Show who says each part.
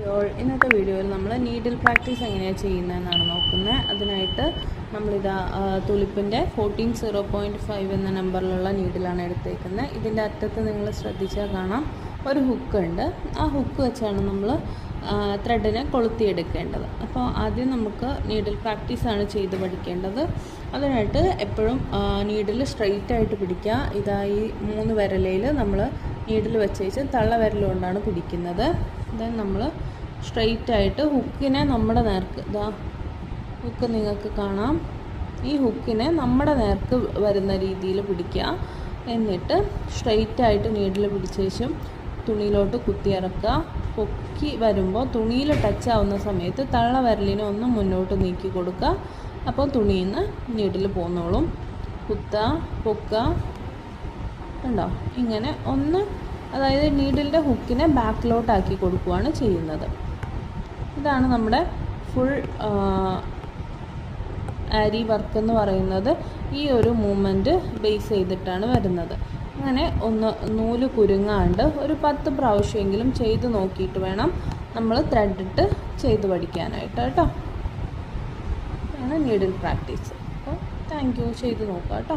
Speaker 1: അപ്പോൾ ഇന്നത്തെ വീഡിയോയിൽ നമ്മൾ നീഡിൽ പ്രാക്ടീസ് എങ്ങനെയാണ് ചെയ്യുന്നതെന്നാണ് നോക്കുന്നത്. അതിനായിട്ട് നമ്മളിതാ തുലിപ്പിൻ്റെ 14.0.5 എന്ന നമ്പറിലുള്ള നീഡിലാണ് എടുത്തേക്കുന്നത്. ഇതിൻ്റെ അറ്റത്ത് നിങ്ങൾ ശ്രദ്ധിച്ചാൽ കാണാം ഒരു ഹുക്ക് ഉണ്ട്. ആ ഹുക്ക് വെച്ചാണ് നമ്മൾ ത്രെഡിനെ കൊളുത്തിയെടുക്കേണ്ടത്. അപ്പോൾ ആദ്യം നമുക്ക് നീഡിൽ പ്രാക്ടീസാണ് ചെയ്ത് പഠിക്കേണ്ടത്. അതിനായിട്ട് എപ്പോഴും നീഡിൽ സ്ട്രെയിറ്റ് ആയിട്ട് പിടിക്കുക. ഇതായി 3 വിരലയിൽ നമ്മൾ നീഡിൽ വെച്ചേച്ച് തള്ള വിരലുകൊണ്ടാണ് പിടിക്കുന്നത്. ദെൻ നമ്മൾ സ്ട്രെയിറ്റ് ആയിട്ട് ഹുക്കിനെ നമ്മുടെ നേർക്ക്, ഇതാ ഹുക്ക് നിങ്ങൾക്ക് കാണാം, ഈ ഹുക്കിനെ നമ്മുടെ നേർക്ക് വരുന്ന രീതിയിൽ പിടിക്കുക. എന്നിട്ട് സ്ട്രെയിറ്റ് ആയിട്ട് നീഡിൽ പിടിച്ചേച്ചും തുണിയിലോട്ട് കുത്തിയിറക്കുക. പൊക്കി വരുമ്പോൾ തുണിയിൽ ടച്ച് ആവുന്ന സമയത്ത് തള്ള വിരലിനെ ഒന്ന് മുന്നോട്ട് നീക്കി കൊടുക്കുക. അപ്പോൾ തുണിയിൽ നിന്ന് നീഡിൽ പോന്നോളും. കുത്തുക, പൊക്കുക, ഉണ്ടോ? ഇങ്ങനെ ഒന്ന്, അതായത് നീഡിലിൻ്റെ ഹുക്കിനെ ബാക്കിലോട്ടാക്കി കൊടുക്കുകയാണ് ചെയ്യുന്നത്. ഇതാണ് നമ്മുടെ ഫുൾ ആരി വർക്ക് എന്ന് പറയുന്നത്. ഈ ഒരു മൂവ്മെൻറ്റ് ബേസ് ചെയ്തിട്ടാണ് വരുന്നത്. അങ്ങനെ ഒന്ന് നൂല് കുരുങ്ങാണ്ട് ഒരു 10 പ്രാവശ്യമെങ്കിലും ചെയ്ത് നോക്കിയിട്ട് വേണം നമ്മൾ ത്രെഡിട്ട് ചെയ്ത് പഠിക്കാനായിട്ട് കേട്ടോ. ആണ് നീഡിൽ പ്രാക്ടീസ്. അപ്പോൾ താങ്ക് യു, ചെയ്ത് നോക്കാം കേട്ടോ.